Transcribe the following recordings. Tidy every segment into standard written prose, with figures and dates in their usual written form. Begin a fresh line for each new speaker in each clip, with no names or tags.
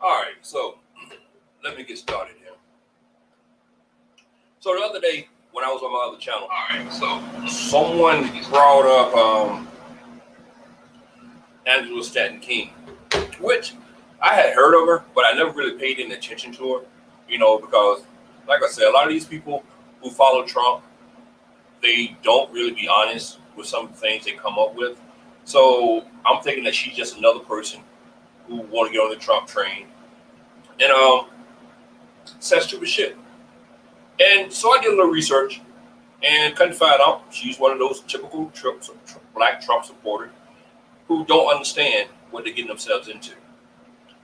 All right, so let me get started here. So the other day when I was on my other channel, someone brought up Angela Stanton King, which I had heard of her, but I never really paid any attention to her, because, like I said, a lot of these people who follow Trump, they don't really be honest with some of the things they come up with. So I'm thinking that she's just another person who want to get on the Trump train and said stupid shit. And so I did a little research and couldn't find out she's one of those typical black Trump supporters who don't understand what they're getting themselves into.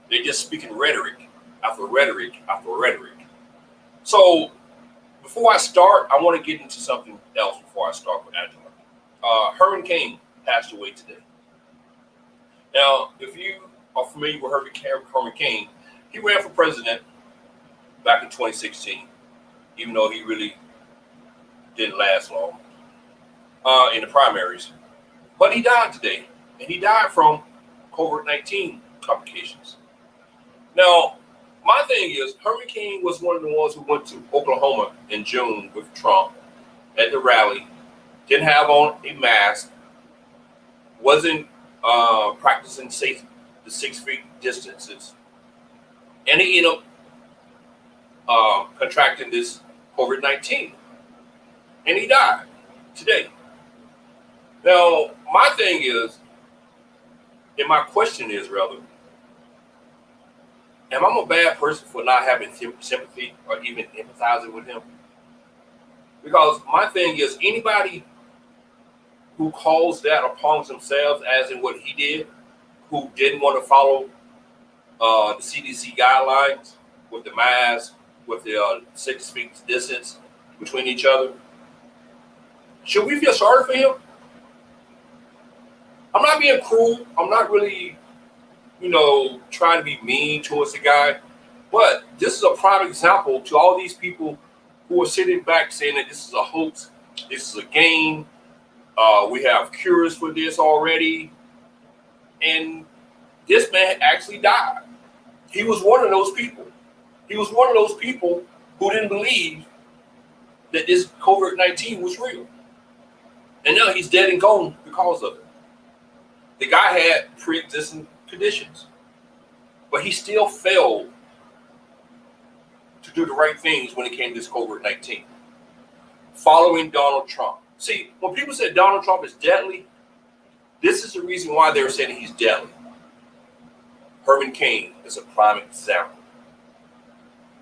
They're just speaking rhetoric after rhetoric after rhetoric. So before I start, I want to get into something else before I start with Angela. Herman Cain passed away today. Now, if you are familiar with Herman Cain, he ran for president back in 2016, even though he really didn't last long in the primaries. But he died today, and he died from COVID-19 complications. Now, my thing is, Herman Cain was one of the ones who went to Oklahoma in June with Trump at the rally, didn't have on a mask, wasn't practicing the 6 feet distances, and he ended up contracting this COVID-19, and he died today. Now, my thing is, and my question is rather, am I a bad person for not having sympathy or even empathizing with him? Because my thing is, anybody who calls that upon themselves, as in what he did, who didn't want to follow the CDC guidelines with the mask, with the 6 feet distance between each other, should we feel sorry for him? I'm not being cruel. I'm not really, trying to be mean towards the guy. But this is a prime example to all these people who are sitting back saying that this is a hoax, this is a game, we have cures for this already. And this man actually died. He was one of those people. He was one of those people who didn't believe that this COVID-19 was real. And now he's dead and gone because of it. The guy had pre-existing conditions, but he still failed to do the right things when it came to this COVID-19. Following Donald Trump. See, when people say Donald Trump is deadly, this is the reason why they're saying he's deadly. Herman Cain is a prime example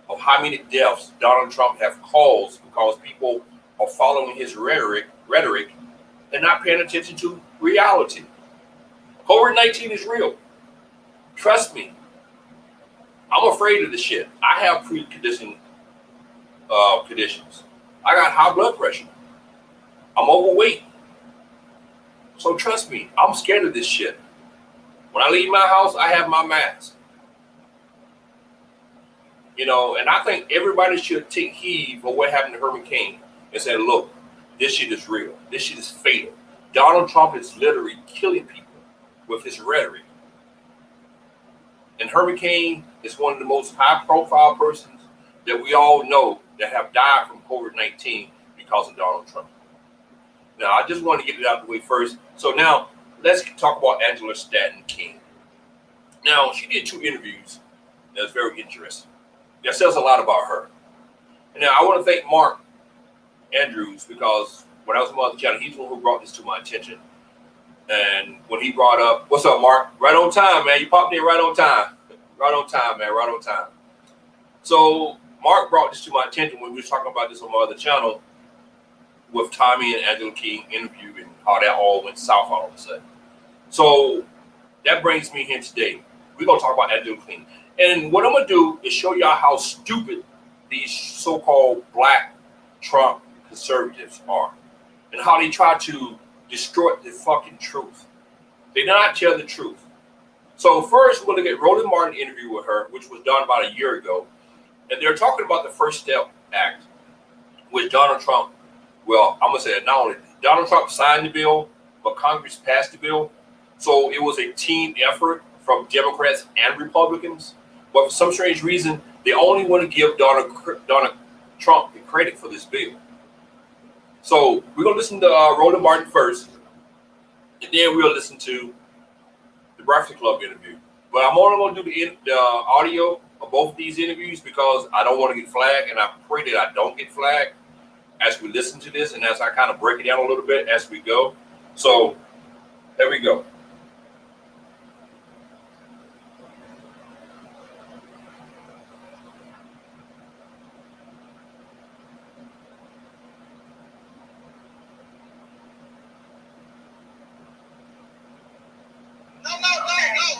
of how many deaths Donald Trump have caused because people are following his rhetoric and not paying attention to reality. COVID-19 is real. Trust me. I'm afraid of this shit. I have pre-conditioning conditions. I got high blood pressure. I'm overweight. So trust me, I'm scared of this shit. When I leave my house, I have my mask. And I think everybody should take heed for what happened to Herman Cain and say, look, this shit is real. This shit is fatal. Donald Trump is literally killing people with his rhetoric. And Herman Cain is one of the most high-profile persons that we all know that have died from COVID-19 because of Donald Trump. Now, I just want to get it out of the way first. So now, let's talk about Angela Stanton King. Now, she did 2 interviews. That's very interesting. That says a lot about her. And now, I want to thank Mark Andrews because when I was on my other channel, he's the one who brought this to my attention. And when he brought up, what's up, Mark? Right on time, man. You popped in right on time. Right on time, man. Right on time. So Mark brought this to my attention when we were talking about this on my other channel with Tommy and Angela King interview and how that all went south all of a sudden. So that brings me here today. We're going to talk about Angela King. And what I'm going to do is show y'all how stupid these so-called black Trump conservatives are and how they try to distort the fucking truth. They did not tell the truth. So first, we're going to get Roland Martin interview with her, which was done about a year ago. And they're talking about the First Step Act, which Donald Trump, well, I'm going to say it, not only Donald Trump signed the bill, but Congress passed the bill. So it was a team effort from Democrats and Republicans But for some strange reason, they only want to give Donald Trump the credit for this bill. So we're going to listen to Roland Martin first, and then we'll listen to the Breakfast Club interview. But I'm only going to do the audio of both of these interviews because I don't want to get flagged, and I pray that I don't get flagged as we listen to this and as I kind of break it down a little bit as we go. So there we go.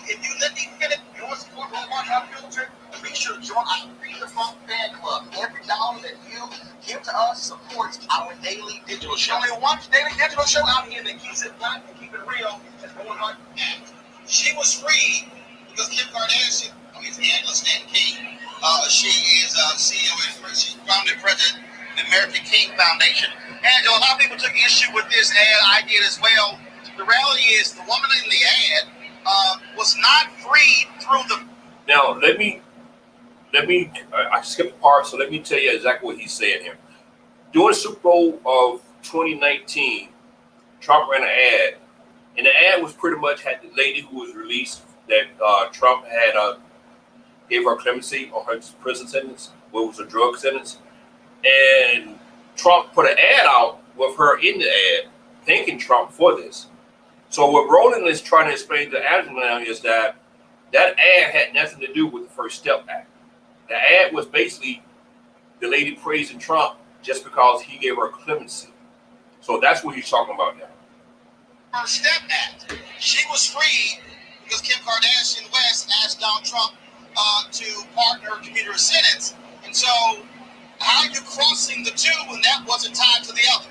If you let me finish your support on our filter, be sure to join our Freedom Funk fan club. Every dollar that you give to us supports our daily digital show. Only one daily digital show out here that keeps it black and keep it real. That's Roland Martin. She was freed because Kim Kardashian, it's Angela Stanton King. She is CEO and she's founded president of the American King Foundation. Angela, a lot of people took issue with this ad. I did as well. The reality is the woman in the ad was not freed through the.
Now let me. I skipped a part, so let me tell you exactly what he's saying here. During the Super Bowl of 2019, Trump ran an ad, and the ad was pretty much had the lady who was released that Trump had gave her clemency on her prison sentence, what was a drug sentence, and Trump put an ad out with her in the ad, thanking Trump for this. So what Roland is trying to explain to Angela now is that ad had nothing to do with the First Step Act. The ad was basically the lady praising Trump just because he gave her clemency. So that's what he's talking about now.
First Step Act. She was freed because Kim Kardashian West asked Donald Trump to pardon her commuter sentence. And so how are you crossing the two when that wasn't tied to the other?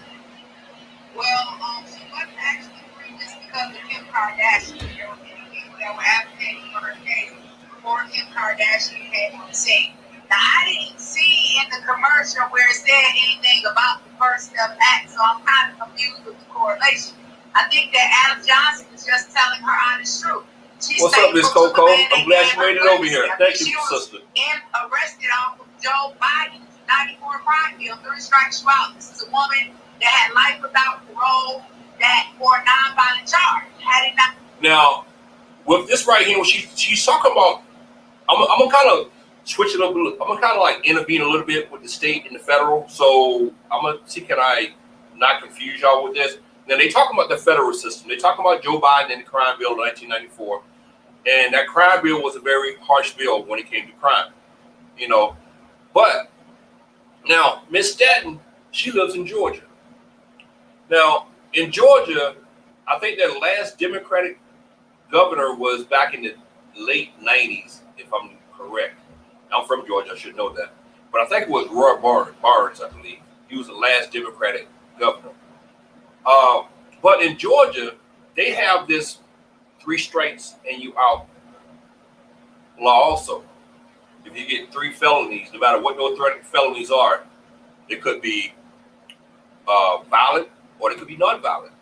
Well, she wasn't actually free just because of Kim Kardashian. There were many people that were advocating for her case before Kim Kardashian came on the scene. Now, I didn't see in the commercial where it said anything about the First Step Act, so I'm kind of confused with the correlation. I think that Adam Johnson is just telling her honest truth.
What's up, Miss Coco? I'm glad you made it over here. Thank you, sister.
Arrested off of Joe Biden's 94 crime bill, 3 strikes you out. This is a woman that had life without parole, that for a non-violent charge. Had it not.
Now, with this right here, she's talking about, I'm gonna kind of switch it up. I'm gonna kind of like intervene a little bit with the state and the federal. So I'm gonna see, can I not confuse y'all with this? Now they talking about the federal system. They talking about Joe Biden and the crime bill of 1994, and that crime bill was a very harsh bill when it came to crime, you know. But now Miss Stanton, she lives in Georgia. Now in Georgia, I think that last Democratic governor was back in the late 90s, if I'm correct. I'm from Georgia, I should know that. But I think it was Roy Barnes, I believe. He was the last Democratic governor. But in Georgia, they have this 3 strikes and you out law also. If you get 3 felonies, no matter what those felonies are, it could be violent or it could be non-violent.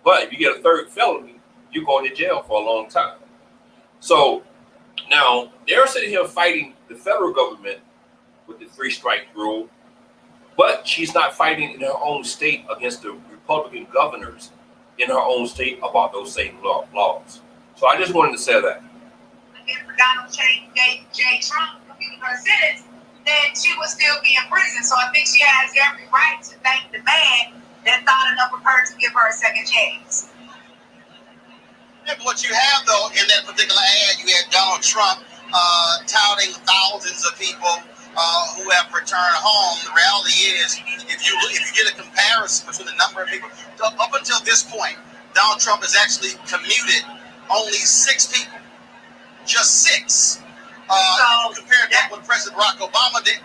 But if you get a 3rd felony, you're going to jail for a long time. So now they're sitting here fighting the federal government with the 3 strike rule, but she's not fighting in her own state against the Republican governors in her own state about those same laws. So I just wanted to say that.
If Donald J. Trump commuted her sentence, then she would still be in prison. So I think she has every right to thank the man that thought enough of her to give her a second chance.
And what you have, though, in that particular ad, you had Donald Trump touting thousands of people who have returned home. The reality is, if you get a comparison between the number of people, up until this point, Donald Trump has actually commuted only 6 people. Just 6. Compared that with President Barack Obama did.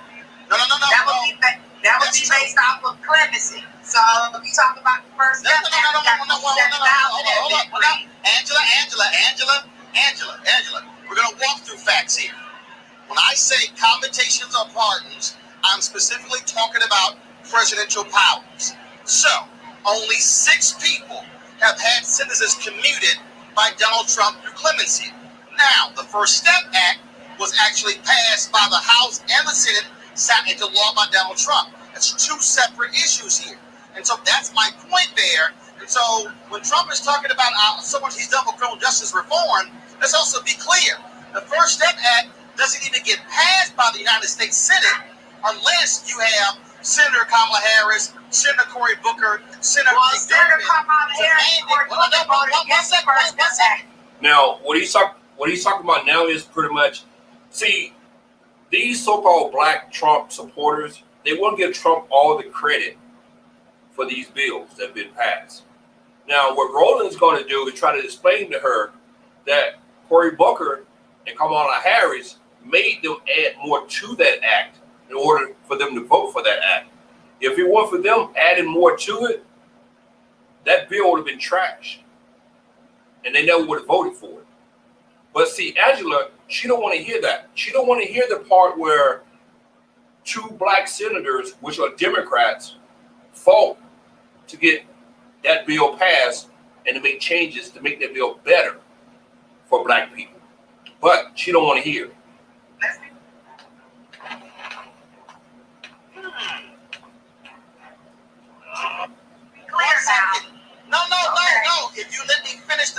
No.
That would be based off of clemency. So if you talk about the first step,
hold up. Angela. We're going to walk through facts here. When I say commutations or pardons, I'm specifically talking about presidential powers. So, only 6 people have had sentences commuted by Donald Trump through clemency. Now, the First Step Act was actually passed by the House and the Senate, signed into law by Donald Trump. That's two separate issues here. And so that's my point there. And so when Trump is talking about so much he's done for criminal justice reform, let's also be clear. The First Step Act doesn't even get passed by the United States Senate unless you have Senator Kamala Harris, Senator Cory Booker, Senator
Kamala Harris.
Now, what he's talking about now is pretty much, see, these so-called black Trump supporters, they won't give Trump all the credit for these bills that have been passed. Now, what Roland's going to do is try to explain to her that Cory Booker and Kamala Harris made them add more to that act in order for them to vote for that act. If it weren't for them adding more to it, that bill would have been trashed, and they never would have voted for it. But see, Angela, she don't want to hear that. She don't want to hear the part where two black senators, which are Democrats, fought to get that bill passed and to make changes to make that bill better for black people. But she don't want to hear.
No. If you let me finish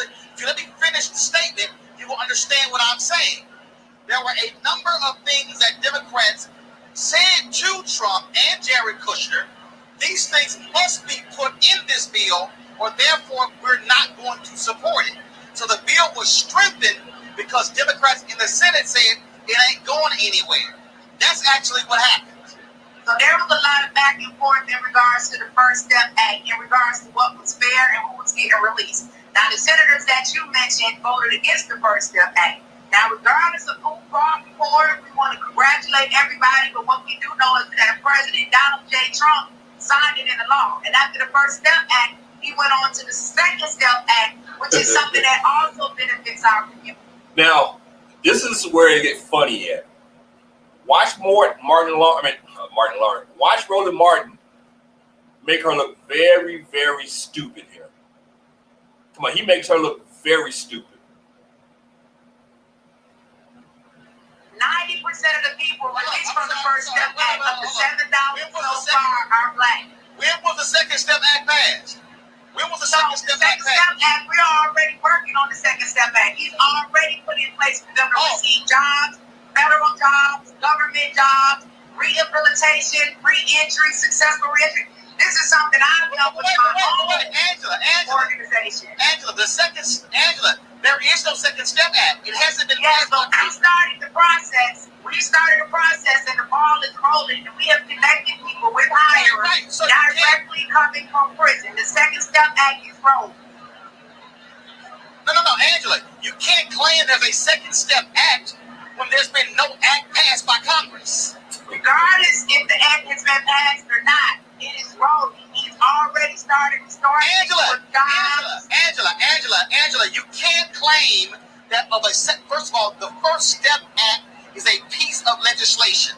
the statement, you will understand what I'm saying. There were a number of things that Democrats said to Trump and Jared Kushner. These things must be put in this bill, or therefore we're not going to support it. So the bill was strengthened because Democrats in the Senate said it ain't going anywhere. That's actually what happened.
So there was a lot of back and forth in regards to the First Step Act, in regards to what was fair and what was getting released. Now, the senators that you mentioned voted against the First Step Act. Now, regardless of who fought for it, we want to congratulate everybody, but what we do know is that President Donald J. Trump signed it into law. And after the First Step Act, he went on to the Second Step Act, which is something that also benefits our community.
Now, this is where it gets funny at. Watch Martin Lawrence. Watch Roland Martin make her look very, very stupid here. Come on, he makes her look very stupid.
90% of the people released from the First Step Act, up to 7,000 so far, are black.
When was the Second Step Act passed? When was the Second Step Act passed?
The Second Step Act, we're already working on the Second Step Act. He's already put in place for them to receive jobs, federal jobs, government jobs, rehabilitation, re-entry, successful re-entry. This is something I've done with my own organization.
Angela, there is no Second Step Act. It hasn't been
passed.
But
we started the process. And the ball is rolling. And we have connected people with hirers directly coming from prison. The Second Step Act is rolling.
No, Angela, you can't claim there's a Second Step Act when there's been no act passed by Congress.
Regardless if the act has been passed or not, it is rolling. He's already started restoring
Angela, you can't claim that first of all, the First Step Act is a piece of legislation.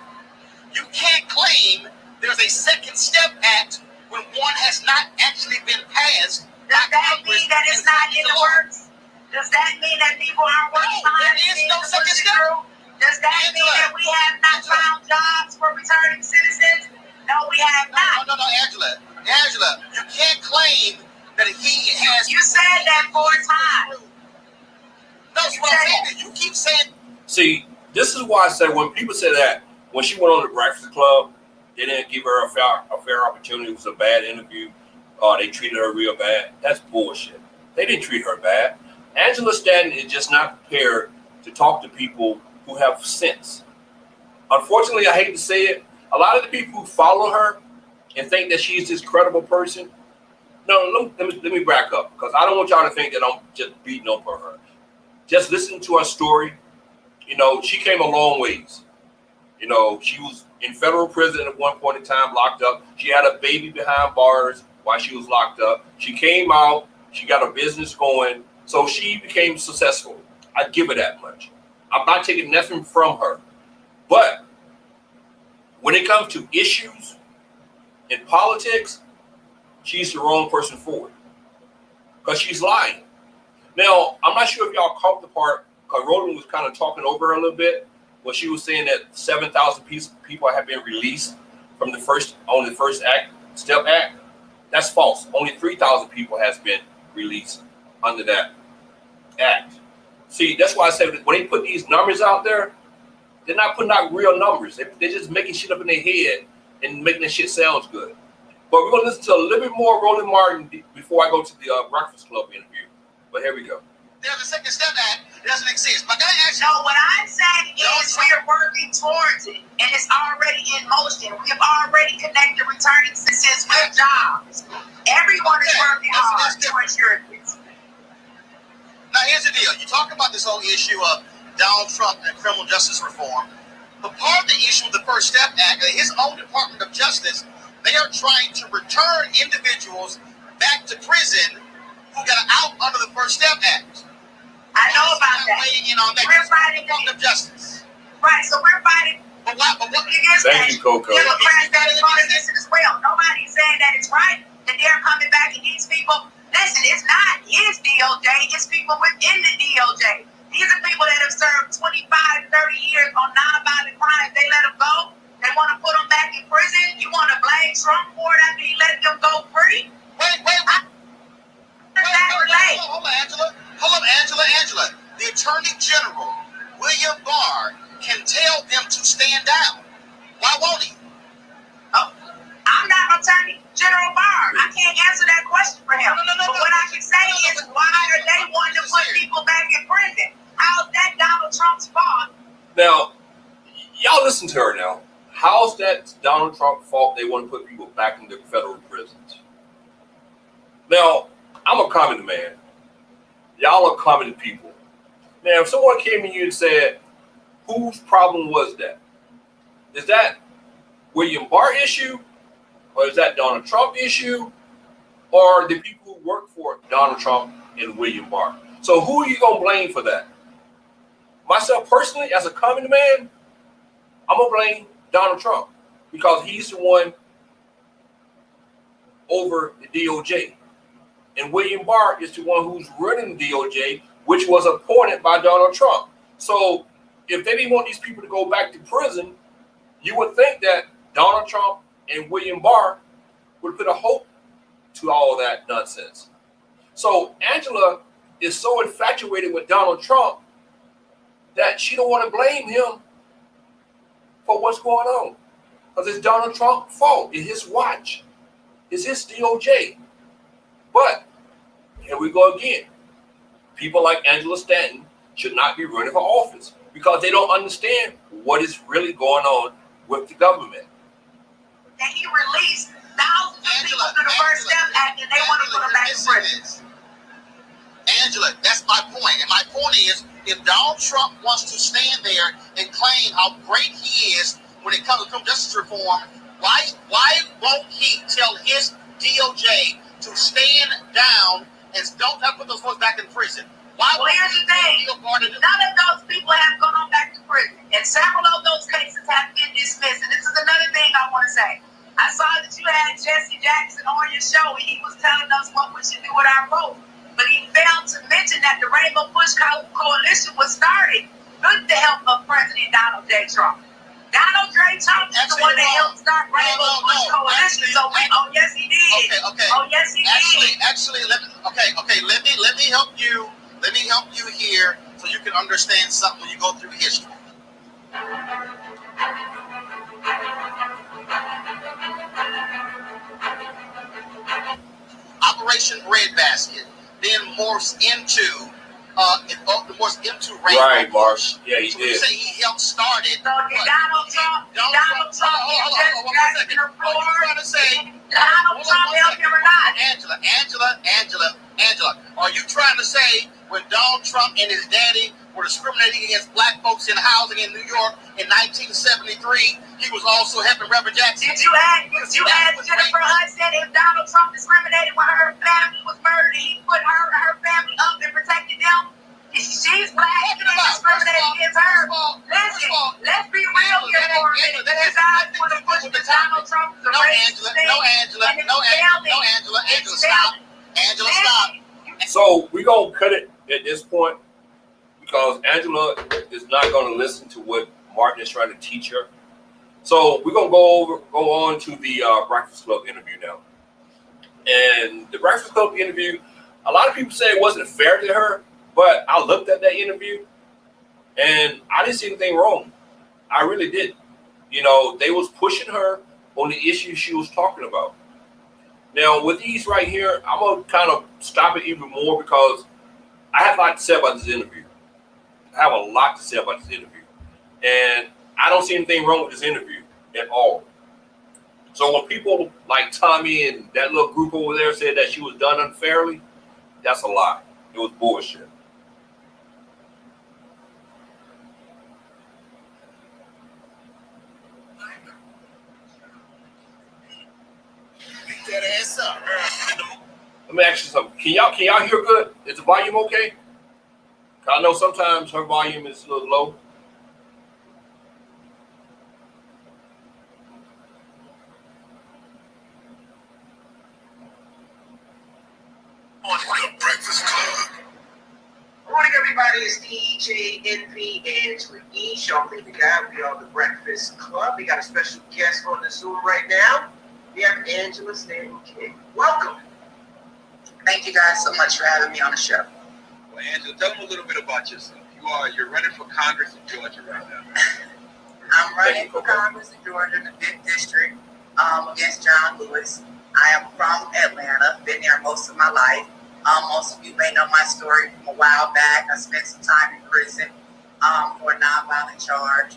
You can't claim there's a Second Step Act when one has not actually been passed.
Does that mean that it's not in the works? Does that mean that people aren't working behind the scenes to push it through? Does that mean that we have not found jobs for returning citizens? No, we have not.
No, Angela, you can't claim that he has.
You said that 4 times.
No, you keep saying.
See, this is why I say when people say that, when she went on the Breakfast Club, they didn't give her a fair opportunity. It was a bad interview. They treated her real bad. That's bullshit. They didn't treat her bad. Angela Stanton is just not prepared to talk to people who have sense. Unfortunately, I hate to say it, a lot of the people who follow her and think that she's this credible person. No, let me back up, because I don't want y'all to think that I'm just beating up on her. Just listen to her story. You know, she came a long ways. You know, she was in federal prison at one point in time, locked up. She had a baby behind bars while she was locked up. She came out. She got a business going. So she became successful. I give her that much. I'm not taking nothing from her. But when it comes to issues in politics, she's the wrong person for it. Because she's lying. Now, I'm not sure if y'all caught the part, because Roland was kind of talking over her a little bit, when she was saying that 7,000 people have been released from the first step act. That's false. Only 3,000 people has been released under that act. See, that's why I said when they put these numbers out there, they're not putting out real numbers. They're just making shit up in their head and making that shit sounds good. But we're gonna listen to a little bit more Roland Martin before I go to the Breakfast Club interview. But here we go.
There's a second step act. It doesn't exist. But can I ask you?
No, what I'm saying is we are working towards it, and it's already in motion. We have already connected returning citizens with jobs. Everyone is working hard to ensure this.
Now, here's the deal. You talk about this whole issue of Donald Trump and criminal justice reform. But part of the issue with the First Step Act, his own Department of Justice, they are trying to return individuals back to prison who got out under the First Step Act.
I know about that.
Weighing in on that.
We're fighting
Department of Justice.
Right, so we're fighting.
But what
against
Thank you, Coco.
Democrats that is part against it as well. Nobody's saying that it's right that they're coming back and these people. Listen, it's not his DOJ, it's people within the DOJ. These are people that have served 25, 30 years on non-violent crimes. They let them go. They want to put them back in prison. You want to blame Trump for it after he let them go free?
Wait. Hold on, Angela. The Attorney General, William Barr, can tell them to stand down. Why won't he?
Oh, I'm not Attorney General Barr. I can't answer that question for him. But what I can say is, why are they wanting to put people back in prison? How's that Donald Trump's fault?
Now, y'all listen to her now. How's that Donald Trump's fault they want to put people back in the federal prisons? Now, I'm a common man. Y'all are common people. Now, if someone came to you and said, whose problem was that? Is that William Barr issue? Or is that Donald Trump issue? Or the people who work for Donald Trump and William Barr? So who are you going to blame for that? Myself personally, as a common man, I'm going to blame Donald Trump because he's the one over the DOJ. And William Barr is the one who's running the DOJ, which was appointed by Donald Trump. So if they didn't want these people to go back to prison, you would think that Donald Trump and William Barr would put a hope to all of that nonsense. So Angela is so infatuated with Donald Trump that she don't want to blame him for what's going on. Because it's Donald Trump's fault. It's his watch. It's his DOJ. But here we go again. People like Angela Stanton should not be running for office because they don't understand what is really going on with the government.
That he released thousands of people through the First Step Act and they want to put them back in prison.
Angela, that's my point. And my point is, if Donald Trump wants to stand there and claim how great he is when it comes to criminal justice reform, why won't he tell his DOJ to stand down and don't have to put those folks back in prison?
Well, here's the thing. None of those people have gone back to prison. And several of those cases have been dismissed. And this is another thing I want to say. I saw that you had Jesse Jackson on your show, and he was telling us what we should do with our vote. But he failed to mention that the Rainbow Push Coalition was started with the help of President Donald J. Trump. Donald J. Trump is the one that helped start Rainbow Push Coalition. So oh yes he did.
Okay.
Oh yes he did.
Actually, let me help you. Let me help you here so you can understand something when you go through history. Operation Breadbasket then morphs into Rainbow
Right, Mark.
Push.
Yeah, he
So
did.
you say he helped start it.
So did Donald Trump
Hold on a second. What are you trying to say?
Donald Trump helped him or not?
Angela, are you trying to say when Donald Trump and his daddy were discriminating against black folks in housing in New York in 1973, he was also helping Reverend Jackson?
Did you ask Jennifer Hudson if Donald Trump discriminated when her family was murdered? He put her family up and protected them? She's black and he discriminated against her. Listen, let's be real here for a minute. You guys want to push the Donald Trump to
Angela, stop. Angela, stop.
So we're going to cut it at this point because Angela is not going to listen to what Martin is trying to teach her. So we're gonna go on to the Breakfast Club interview now. And the Breakfast Club interview, a lot of people say it wasn't fair to her, but I looked at that interview and I didn't see anything wrong. I really did. You know, they was pushing her on the issues she was talking about. Now, with these right here, I'm going to kind of stop it even more because I have a lot to say about this interview. I have a lot to say about this interview. And I don't see anything wrong with this interview at all. So when people like Tommy and that little group over there said that she was done unfairly, that's a lie. It was bullshit.
Pick that ass up.
Let me ask you something. Can y'all hear good? Is the volume okay? I know sometimes her volume is a little low.
Breakfast Club. Morning, everybody. It's DJ NP Angela E. Show me the guy. We are the Breakfast Club. We got a special guest on the Zoom right now. We have Angela Stanton King. Welcome.
Thank you guys so much for having me on the show.
Well, Angela, tell them a little bit about yourself. You're running for Congress in Georgia right now.
I'm running for Congress in Georgia in the 5th District against John Lewis. I am from Atlanta, been there most of my life. Most of you may know my story from a while back. I spent some time in prison for a nonviolent charge.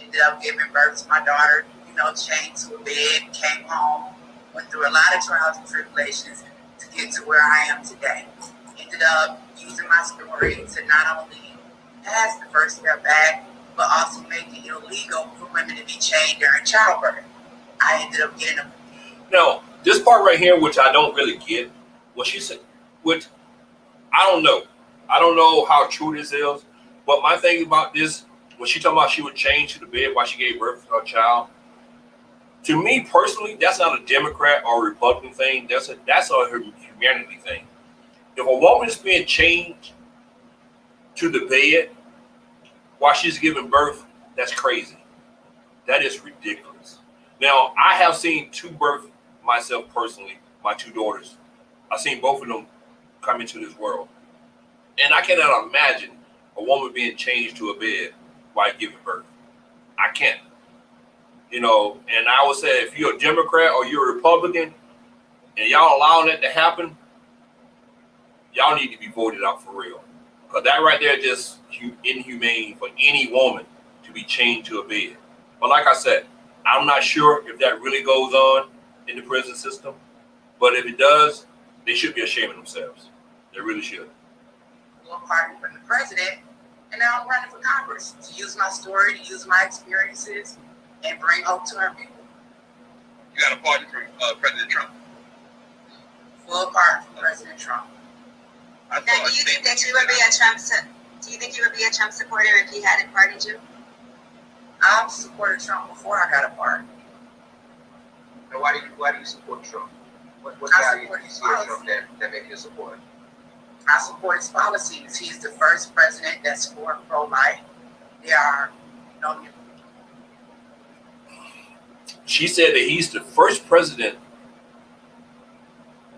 Ended up giving birth to my daughter, chained to a bed, came home, went through a lot of trials and tribulations to get to where I am today. Ended up using my story to not only pass the first step back, but also make it illegal for women to be chained during childbirth. I ended up getting a...
Now, this part right here, which I don't really get, what she said, which I don't know. I don't know how true this is, but my thing about this, when she talking about she would change to the bed while she gave birth to her child, to me personally, that's not a Democrat or Republican thing. That's a humanity thing. If a woman is being changed to the bed while she's giving birth, that's crazy. That is ridiculous. Now, I have seen two birth myself personally, my two daughters. I've seen both of them come into this world. And I cannot imagine a woman being changed to a bed while giving birth. I can't. And I would say if you're a Democrat or you're a Republican and y'all allowing that to happen, y'all need to be voted out for real. Because that right there is just inhumane for any woman to be chained to a bed. But like I said, I'm not sure if that really goes on in the prison system. But if it does, they should be ashamed of themselves. They really should.
Party from the president, and now I'm running for Congress to use my story, to use my experiences, and bring hope to our people.
You got a pardon from President Trump?
Full pardon from President Trump.
Now, do you think that you would be a Trump supporter if he hadn't pardoned you?
I've supported Trump before I got a pardon.
Now, why do you support Trump? What value do you see in Trump that make you support him?
I support his policies. He's the first president that's for pro-life. There are
She said that he's the first president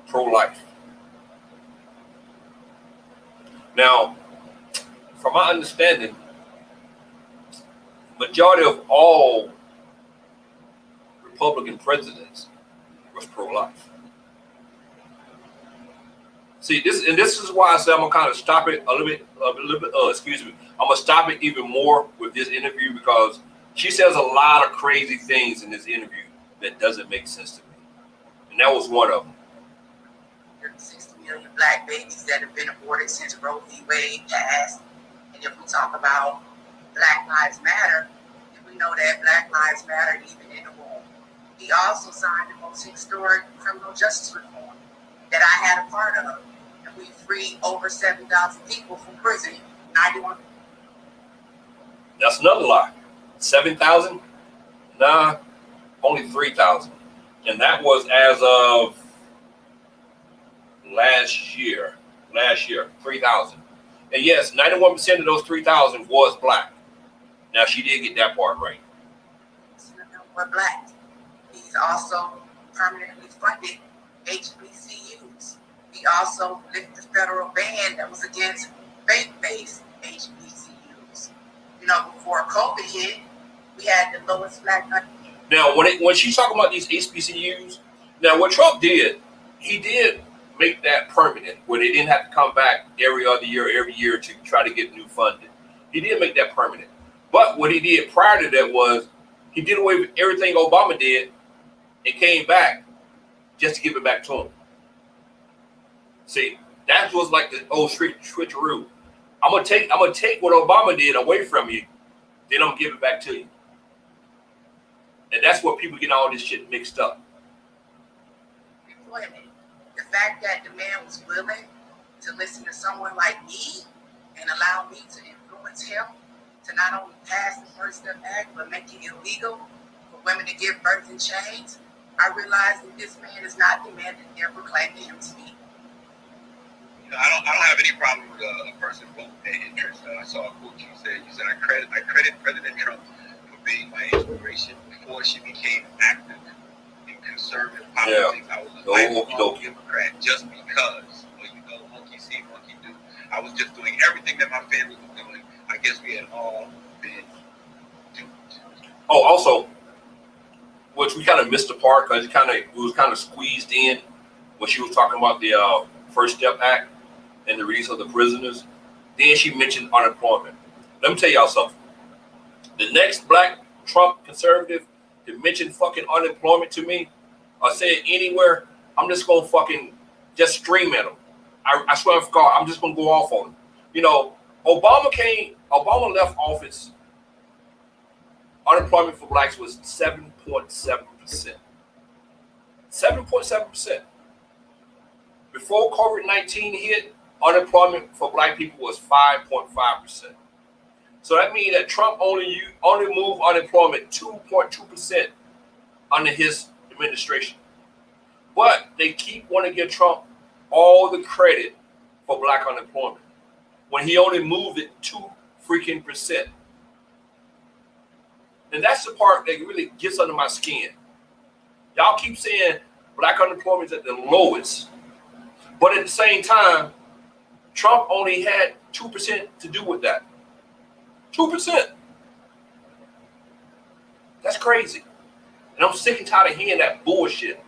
pro-life. Now, from my understanding, majority of all Republican presidents was pro-life. See, this is why I said I'm gonna kind of stop it a little bit. I'm gonna stop it even more with this interview because she says a lot of crazy things in this interview that doesn't make sense to me, and that was one of them.
60 million black babies that have been aborted since Roe v. Wade passed, and if we talk about Black Lives Matter, then we know that Black Lives Matter even in the womb. He also signed the most historic criminal justice reform that I had a part of. We freed over 7,000 people from prison. 91.
That's another lie. 7,000? Nah, only 3,000. And that was as of last year, 3,000. And yes, 91% of those 3,000 was black. Now she did get that part right.
We're black. He's also permanently funded HBCUs. He also lifted the federal ban that was against faith-based HBCUs. You know, before COVID hit, we had the lowest black unemployment.
Now, when she's talking about these HBCUs, now what Trump did, he did make that permanent, where they didn't have to come back every year to try to get new funding. He did make that permanent. But what he did prior to that was he did away with everything Obama did and came back just to give it back to him. See, that was like the old switcheroo. I'm gonna take what Obama did away from you, then I'm gonna give it back to you. And that's where people get all this shit mixed up.
Employment. The fact that the man was willing to listen to someone like me and allow me to influence him to not only pass the First Step Act, but make it illegal for women to give birth in chains, I realized that this man is not the man that they're proclaiming him to be.
I don't have any problem with a person voting their interest. I saw a quote you said. You said, I credit President Trump for being my inspiration before she became active in conservative politics. I was a lifelong Democrat just because, well, you know, monkey see, monkey do. I was just doing everything that my family was doing. I guess we had all been duped.
Oh, also, which we kind of missed the part because it was kind of squeezed in when she was talking about the First Step Act and the release of the prisoners. Then she mentioned unemployment. Let me tell y'all something. The next black Trump conservative to mention fucking unemployment to me or say it anywhere, I'm just gonna fucking just stream at him. I swear to God, I'm just gonna go off on him. You know, Obama left office. Unemployment for blacks was 7.7%. 7.7%. Before COVID-19 hit, unemployment for black people was 5.5%. So that means that Trump only moved unemployment 2.2% under his administration. But they keep wanting to give Trump all the credit for black unemployment when he only moved it 2%. And that's the part that really gets under my skin. Y'all keep saying black unemployment is at the lowest, but at the same time, Trump only had 2% to do with that. 2%. That's crazy. And I'm sick and tired of hearing that bullshit.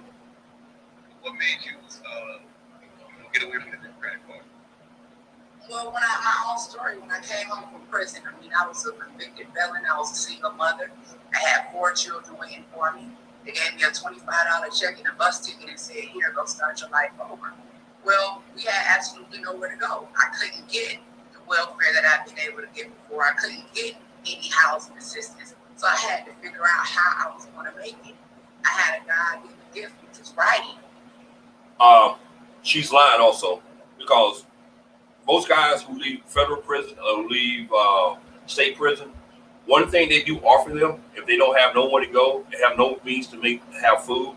What made you get away from the Democratic Party?
Well, my own story, when I came home from prison, I mean, I was a convicted felon. I was a single mother. I had 4 children waiting for me. They gave me a $25 check and a bus ticket and said, here, go start your life over. Well, we had absolutely nowhere to go. I couldn't get the welfare that I've been able to get before. I couldn't get any housing assistance. So I had to figure out how I was going to make it. I had a God-given gift, which was writing.
She's lying also, because most guys who leave federal prison or leave state prison, one thing they do offer them, if they don't have nowhere to go, they have no means to have food,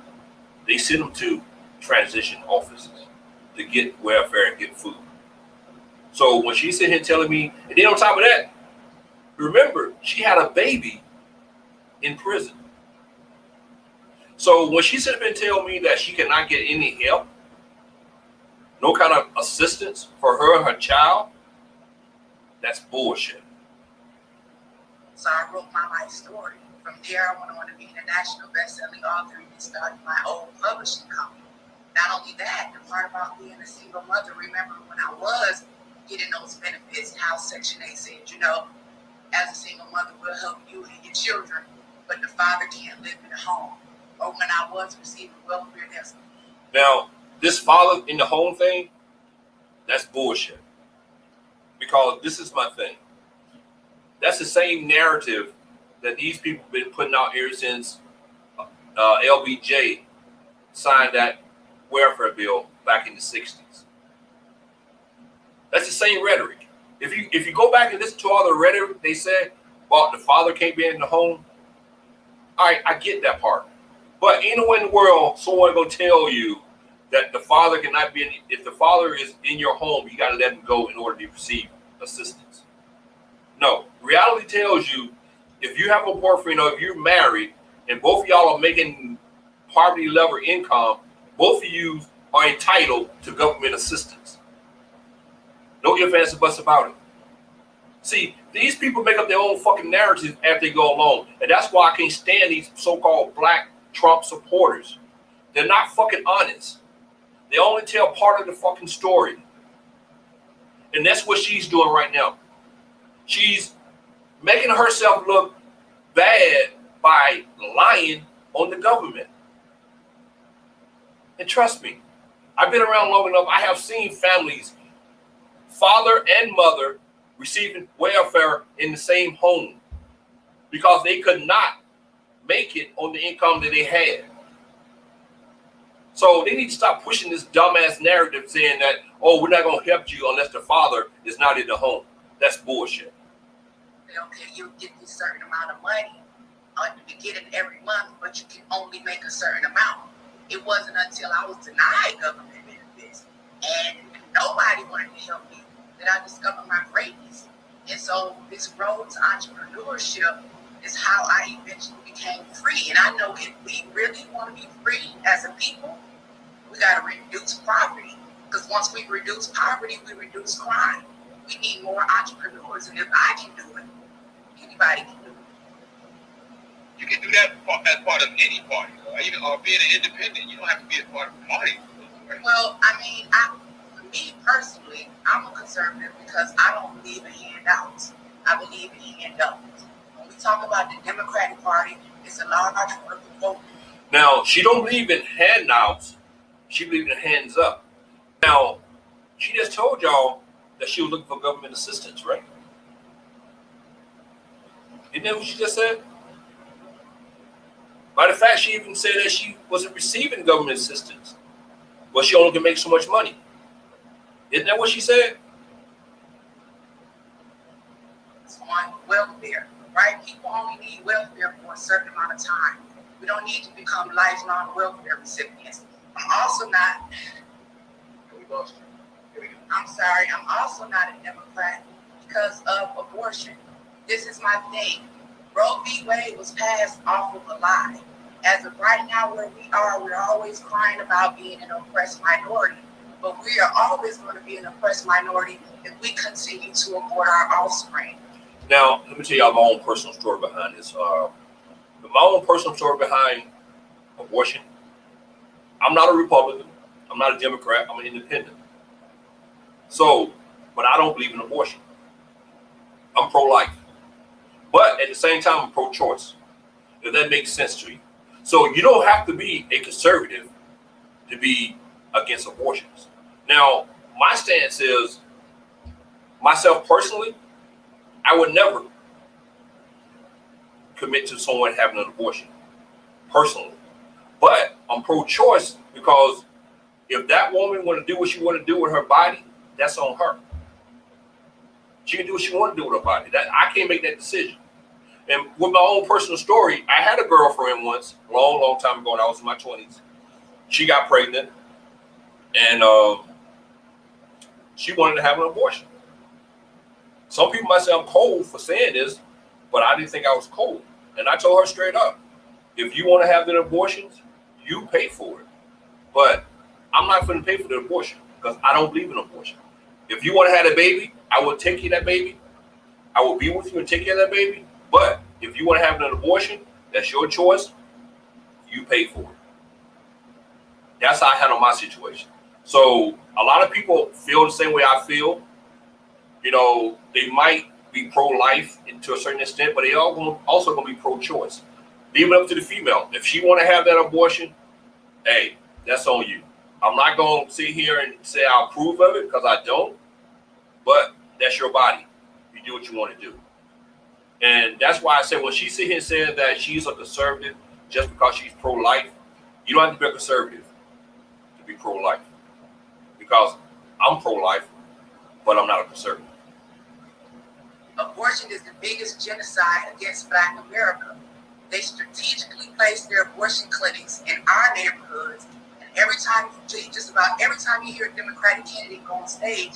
they send them to transition offices to get welfare and get food. So when she's sitting here telling me, and then on top of that, remember, she had a baby in prison. So when she sit up and tell me that she cannot get any help, no kind of assistance for her and her child, that's bullshit.
So I wrote my life story. From there, I went on to be a national best-selling author and started my own publishing company. Not only that, the part about being a single mother, remember when I was getting those benefits, how Section 8 said, you know, as a single mother, we'll help you and your children, but the father can't live in the home. Or when I was receiving welfare, that's...
Now, this father in the home thing, that's bullshit. Because this is my thing. That's the same narrative that these people have been putting out ever since LBJ signed that welfare bill back in the 60s. That's the same rhetoric. If you go back and listen to all the rhetoric they said about the father can't be in the home, all right, I get that part. But anywhere in the world, someone gonna tell you that the father cannot be in, if the father is in your home, you gotta let him go in order to receive assistance. No, reality tells you If you have a boyfriend or if you're married and both of y'all are making poverty level income, both of you are entitled to government assistance. No ifs, ands, or buts about it. See, these people make up their own fucking narratives as they go along. And that's why I can't stand these so-called black Trump supporters. They're not fucking honest. They only tell part of the fucking story. And that's what she's doing right now. She's making herself look bad by lying on the government. And trust me, I've been around long enough. I have seen families, father and mother, receiving welfare in the same home because they could not make it on the income that they had. So they need to stop pushing this dumbass narrative saying that, oh, we're not going to help you unless the father is not in the home. That's bullshit.
Okay, you get this certain amount of money to get it every month, but you can only make a certain amount. It wasn't until I was denied government benefits and nobody wanted to help me that I discovered my greatness. And so this road to entrepreneurship is how I eventually became free. And I know if we really want to be free as a people, we got to reduce poverty. Because once we reduce poverty, we reduce crime. We need more entrepreneurs. And if I can do it, anybody can do it.
You can do that as part of any party, even or being an independent. You don't have to be a part of a party. Right?
Well, I mean, for me personally, I'm a conservative because I don't believe in handouts. I believe in handouts. When we talk about the Democratic Party, it's a large group of vote.
Now, she don't believe in handouts. She believes in hands up. Now, she just told y'all that she was looking for government assistance, right? Isn't that what she just said? Matter of fact, she even said that she wasn't receiving government assistance, but she only can make so much money. Isn't that what she said?
It's on welfare, right? People only need welfare for a certain amount of time. We don't need to become lifelong welfare recipients. I'm also not a Democrat because of abortion. This is my thing. Roe v. Wade was passed off of a lie. As of right now, where we are, we're always crying about being an oppressed minority. But we are always going to be an oppressed minority if we continue to abort our offspring.
Now, let me tell y'all my own personal story behind this. My own personal story behind abortion. I'm not a Republican. I'm not a Democrat. I'm an independent. So, but I don't believe in abortion. I'm pro-life. But at the same time, I'm pro-choice. If that makes sense to you. So you don't have to be a conservative to be against abortions. Now, my stance is, myself personally, I would never commit to someone having an abortion, personally. But I'm pro-choice because if that woman want to do what she want to do with her body, that's on her. She can do what she want to do with her body. That I can't make that decision. And with my own personal story, I had a girlfriend once, long time ago, when I was in my 20s. She got pregnant, and she wanted to have an abortion. Some people might say I'm cold for saying this, but I didn't think I was cold. And I told her straight up, if you want to have the abortions, you pay for it. But I'm not going to pay for the abortion because I don't believe in abortion. If you want to have a baby, I will take you that baby. I will be with you and take care of that baby. But if you want to have an abortion, that's your choice. You pay for it. That's how I handle my situation. So a lot of people feel the same way I feel. You know, they might be pro-life to a certain extent, but they are also going to be pro-choice. Leave it up to the female. If she want to have that abortion, hey, that's on you. I'm not going to sit here and say I approve of it because I don't. But that's your body. You do what you want to do. And that's why I said when she sit here and said that she's a conservative just because she's pro-life, you don't have to be a conservative to be pro-life. Because I'm pro-life, but I'm not a conservative.
Abortion is the biggest genocide against Black America. They strategically place their abortion clinics in our neighborhoods. And just about every time you hear a Democratic candidate go on stage,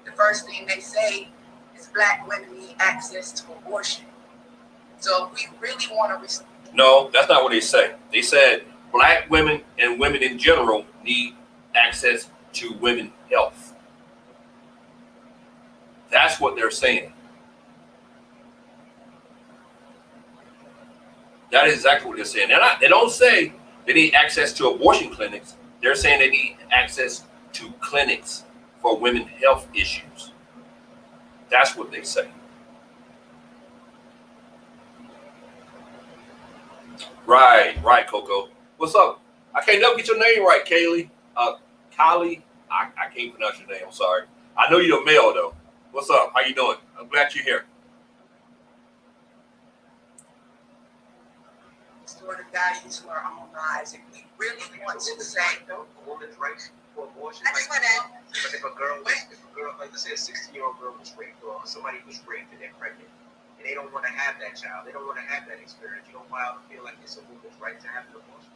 the first thing they say is Black women need access to abortion. So if we really want to...
No, that's not what they say. They said black women and women in general need access to women's health. That's what they're saying. That is exactly what they're saying. They don't say they need access to abortion clinics. They're saying they need access to clinics for women's health issues. That's what they say. Right, Coco. What's up? I can't never get your name right, Kaylee. Kylie. I can't pronounce your name. I'm sorry. I know you're a male though. What's up? How you doing? I'm glad you're here.
Restore the values to our own lives. If we really want to say,
a woman's rights for abortion.
I just want to.
But if a girl, like let's say a 16-year-old girl was raped or somebody was raped and they're pregnant, and they don't want to have that child, they don't want to have that experience, you know, why I feel like it's a woman's right to have an abortion.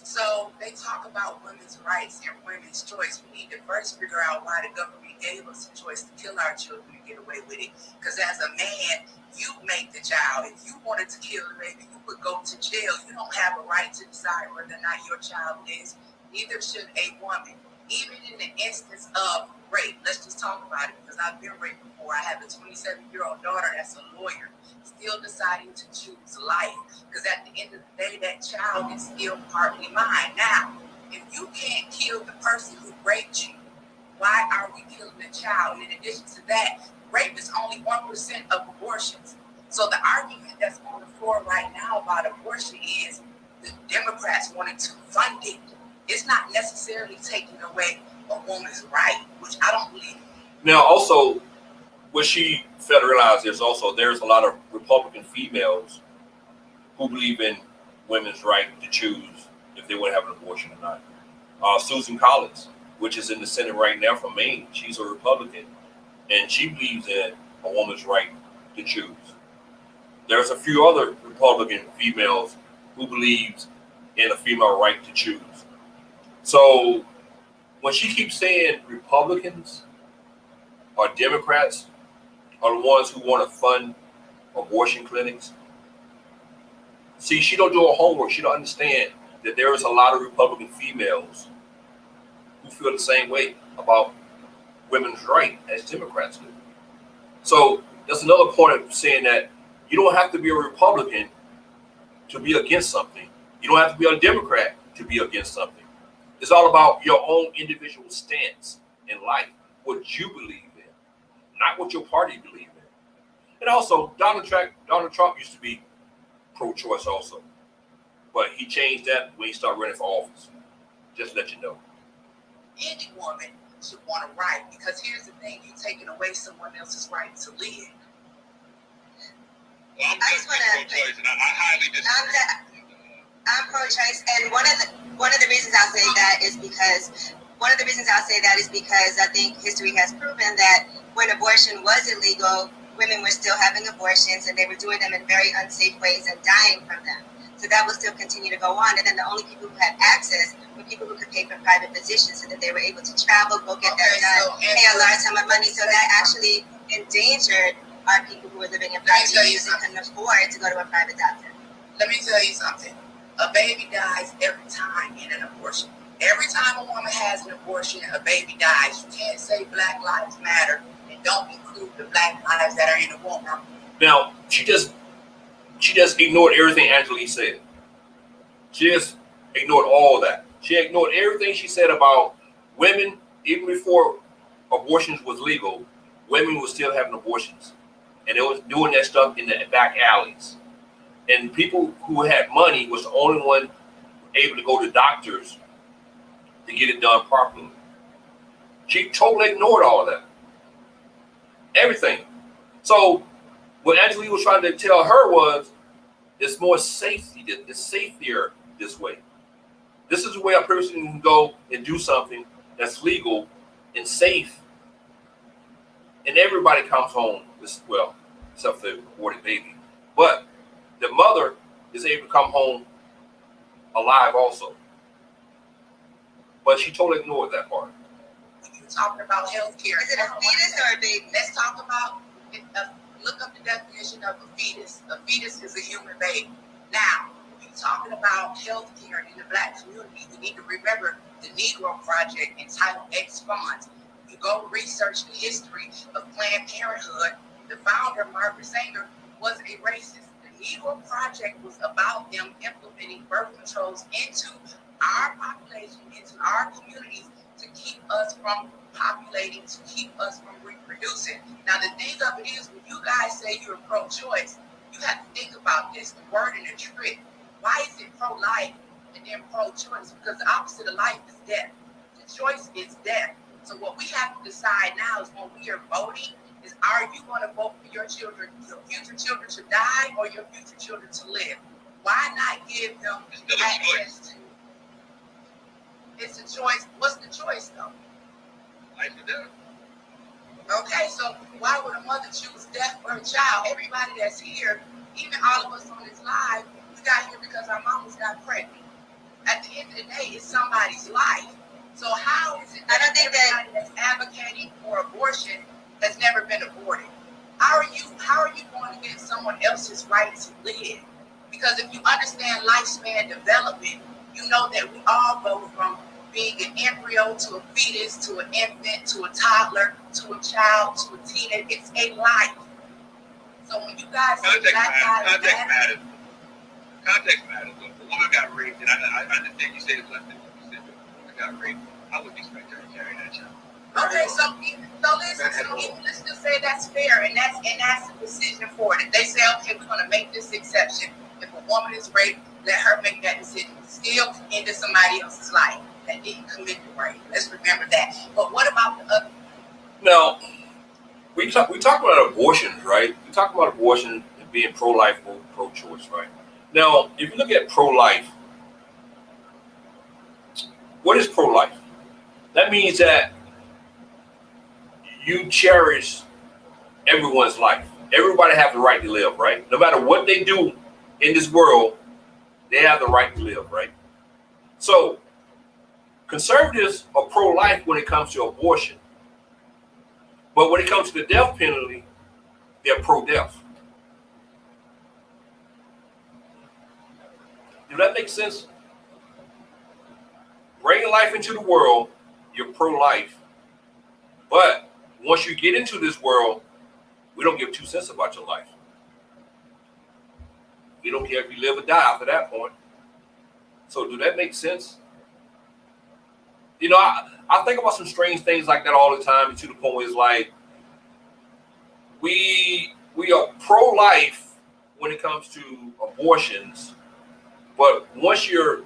so they talk about women's rights and women's choice. We need to first figure out why the government gave us the choice to kill our children and get away with it. Because as a man, you make the child. If you wanted to kill the baby, you would go to jail. You don't have a right to decide whether or not your child is. Neither should a woman. Even in the instance of rape, let's just talk about it because I've been raped before. I have a 27-year-old daughter that's a lawyer, still deciding to choose life because at the end of the day, that child is still partly mine. Now, if you can't kill the person who raped you, why are we killing the child? And in addition to that, rape is only 1% of abortions. So the argument that's on the floor right now about abortion is the Democrats wanted to fund it. It's not necessarily taking away a woman's right, which I don't believe.
Now, also, what she failed to realize is also there's a lot of Republican females who believe in women's right to choose if they want to have an abortion or not. Susan Collins, which is in the Senate right now from Maine, she's a Republican, and she believes in a woman's right to choose. There's a few other Republican females who believes in a female right to choose. So when she keeps saying Republicans or Democrats are the ones who want to fund abortion clinics, see, she don't do her homework. She don't understand that there is a lot of Republican females who feel the same way about women's right as Democrats do. So that's another point of saying that you don't have to be a Republican to be against something. You don't have to be a Democrat to be against something. It's all about your own individual stance in life, what you believe in, not what your party believes in. And also, Donald Trump used to be pro-choice also, but he changed that when he started running for office. Just to let you know.
Any woman should want a right, because here's the thing, you're taking away someone else's right to live.
Well,
I just want to.
pro-choice, and I highly disagree.
I'm pro-choice, and one of the reasons I'll say that is because I think history has proven that when abortion was illegal, women were still having abortions, and they were doing them in very unsafe ways and dying from them. So that will still continue to go on. And then the only people who had access were people who could pay for private physicians, so that they were able to travel, go get that done, pay a large sum of money. So that actually endangered our people who were living in private use and couldn't afford to go to a private doctor.
Let me tell you something. A baby dies every time in an abortion. Every time a woman has an abortion, a baby dies. You can't say Black Lives Matter and don't include the Black lives that are in the womb.
Now, she just ignored everything Angela said. She just ignored all that. She ignored everything she said about women. Even before abortions was legal, women were still having abortions, and they was doing that stuff in the back alleys. And people who had money was the only one able to go to doctors to get it done properly. She totally ignored all of that. Everything. So what Angela was trying to tell her was, it's more safety. It's safer this way. This is the way a person can go and do something that's legal and safe. And everybody comes home, well, except for the aborted baby. But the mother is able to come home alive also. But she totally ignored that part.
When you're talking about health care.
Is it a fetus or a baby?
Let's talk about look up the definition of a fetus. A fetus is a human baby. Now, when you're talking about health care in the Black community, we need to remember the Negro Project entitled X Funds. You go research the history of Planned Parenthood. The founder, Margaret Sanger, was a racist. The Negro Project was about them implementing birth controls into our population, into our communities, to keep us from populating, to keep us from reproducing. Now, the thing of it is, when you guys say you're pro-choice, you have to think about this, the word and the trick. Why is it pro-life and then pro-choice? Because the opposite of life is death. The choice is death. So what we have to decide now is when we are voting, is are you going to vote for your children, your future children to die or your future children to live? Why not give them access to? It's a choice. What's the choice though?
Life or death.
Okay, so why would a mother choose death for her child? Everybody that's here, even all of us on this live, we got here because our mamas got pregnant. At the end of the day, it's somebody's life. So how is it that everybody that's advocating for abortion has never been aborted? How are you going against someone else's right to live? Because if you understand lifespan development, you know that we all go from being an embryo to a fetus to an infant to a toddler to a child to a teenager. It's a life. So when you guys
context matters. Context matters. If a woman got raped, and I understand you say it's less than 50%, but if a woman got raped, I wouldn't expect her to carry that child.
Okay, so listen, let's just say that's fair, and that's the decision for it. If they say, okay, we're gonna make this exception. If a woman is raped, let her make that decision. Still into somebody else's life that didn't commit the rape. Let's remember that. But what about the other?
Now, we talk about abortions, right? We talk about abortion and being pro-life or pro-choice, right? Now, if you look at pro-life, what is pro-life? That means that you cherish everyone's life. Everybody has the right to live, right? No matter what they do in this world, they have the right to live, right? So, conservatives are pro-life when it comes to abortion. But when it comes to the death penalty, they're pro-death. Does that make sense? Bringing life into the world, you're pro-life. But once you get into this world, we don't give 2 cents about your life. We don't care if you live or die after that point. So do that make sense? You know, I think about some strange things like that all the time, to the point where it's like we are pro-life when it comes to abortions, but once you're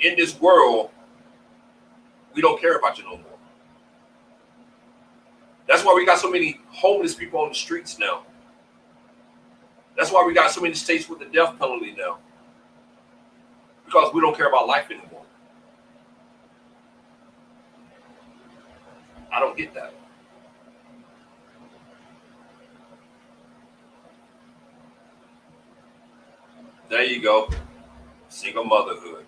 in this world, we don't care about you no more. That's why we got so many homeless people on the streets now. That's why we got so many states with the death penalty now. Because we don't care about life anymore. I don't get that. There you go. Single motherhood.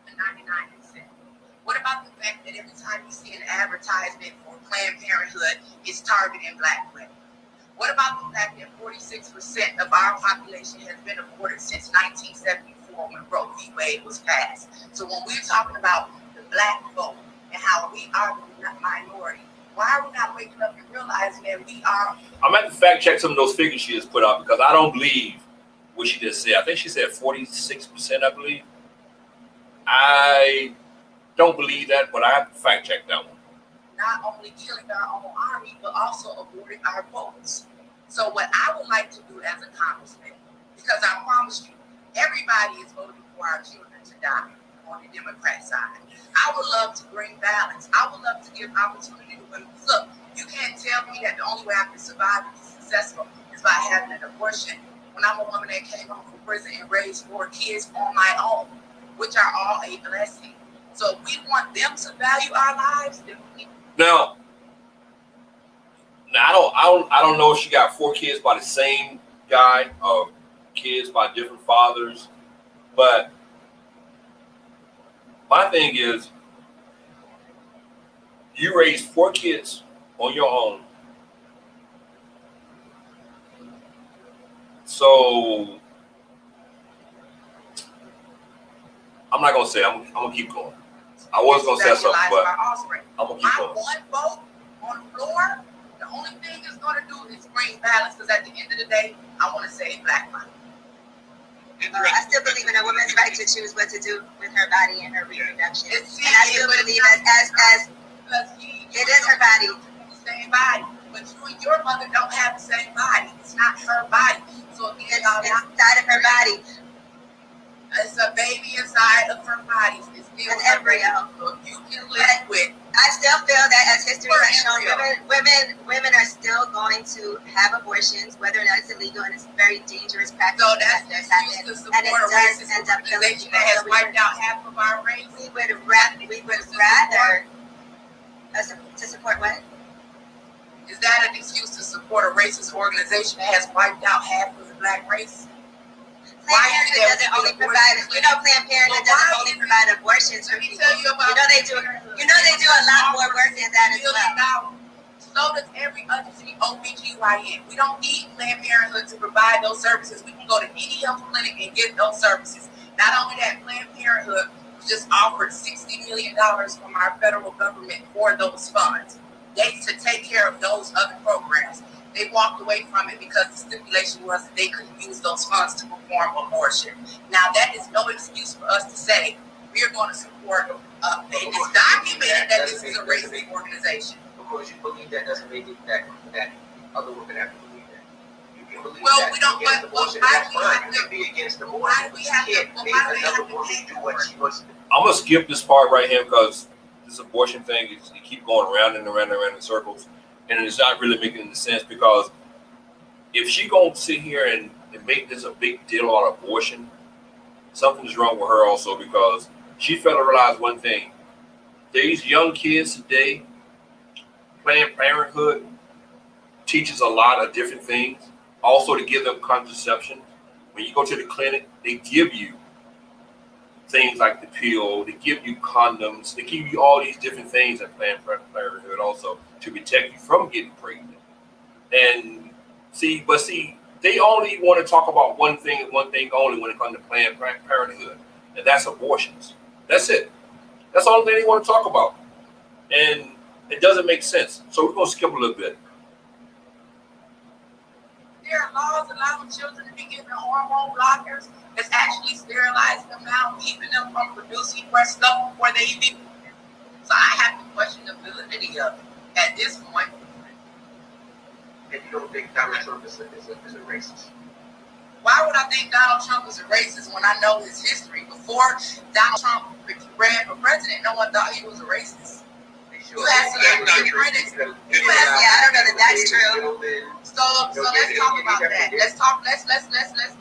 99%. What about the fact that every time you see an advertisement for Planned Parenthood, it's targeting Black women? What about the fact that 46% of our population has been aborted since 1974 when Roe v. Wade was passed? So when we're talking about the Black vote and how we are the minority, why are we not waking up and realizing that we are?
I'm going to have to fact check some of those figures she just put out, because I don't believe what she just said. I think she said 46%, I believe. I don't believe that, but I have to fact check that one.
Not only killing our own army, but also aborting our votes. So what I would like to do as a congressman, because I promise you, everybody is voting for our children to die on the Democrat side. I would love to bring balance. I would love to give opportunity to women. Look, you can't tell me that the only way I can survive and be successful is by having an abortion when I'm a woman that came home from prison and raised 4 kids on my own, which are all a blessing. So if we want them to value our lives, then we
Now, I don't know if she got 4 kids by the same guy or kids by different fathers, but my thing is, You raised 4 kids on your own. So I'm not gonna say. I'm gonna keep going. I was gonna say something, but I'm gonna keep
My
going.
one vote on the floor, the only thing it's gonna do is bring balance. Because at the end of the day, I want to save Black lives.
I still believe in a woman's right to choose what to do with her body and her reproduction. And I still believe as it is her body.
The same body, but you and your mother don't have the same body. It's not her body. So again,
It's inside of her body.
It's a baby inside of her body. It's still
An embryo.
So you can live with.
I still feel that as history has shown, women are still going to have abortions, whether or not it's illegal, and it's a very dangerous practice.
So that's the excuse to support a racist organization that has wiped out half of our race.
We would rather to support what?
Is that an excuse to support a racist organization that has wiped out half of the Black race?
Planned Parenthood doesn't only provide, Planned Parenthood doesn't only provide abortions for people. They do a lot more work than that as well.
So does every other OBGYN. We don't need Planned Parenthood to provide those services. We can go to any health clinic and get those services. Not only that, Planned Parenthood just offered $60 million from our federal government for those funds. They to take care of those other programs. They walked away from it because the stipulation was that they couldn't use those funds to perform abortion. Now, that is no excuse for us to say we are going to support, and it's documented that this is a racist organization.
Because you believe that doesn't make it that other women have to believe that. You can believe
well,
that
we don't,
against abortion, that's fine. You can be against abortion.
We have
You can't make another woman do what she wants to do.
I'm gonna skip this part right here because this abortion thing is you keep going around and around and around in circles, and it's not really making any sense. Because if she gonna sit here and make this a big deal on abortion, something's wrong with her also, because she failed to realize one thing: these young kids today, Planned Parenthood teaches a lot of different things. Also, to give them contraception. When you go to the clinic, they give you things like the pill, they give you condoms, they give you all these different things at Planned Parenthood also to protect you from getting pregnant. And see, they only want to talk about one thing and one thing only when it comes to Planned Parenthood, and that's abortions. That's it. That's the only thing they want to talk about. And it doesn't make sense. So we're going to skip a little bit.
There are laws allowing children to be given hormone blockers that's actually sterilizing them now, keeping them from producing breast stuff before they even. So I have to question the validity of it at this point.
And you don't think Donald Trump is a racist?
Why would I think Donald Trump is a racist when I know his history? Before Donald Trump ran for president, no one thought he was a racist. You had celebrity critics.
I don't know that that's true.
So let's talk about that.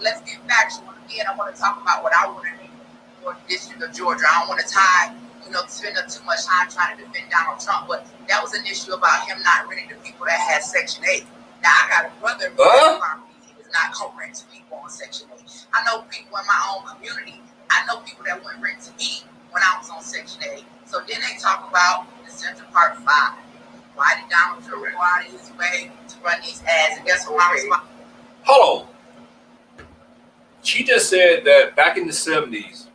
Let's get factual. Again, I want to talk about what I want to do for the District of Georgia. I don't want to spend up too much time trying to defend Donald Trump, but that was an issue about him not renting to people that had Section 8. Now I got a brother who is not going to rent to people on Section 8. I know people in my own community. I know people that wouldn't rent to me when I was on Section 8. So then they talk about the Central Park 5. Why did Donald Trump go out of his way to run these ads? And guess what my response?
Hold on. She just said that back in the 70s,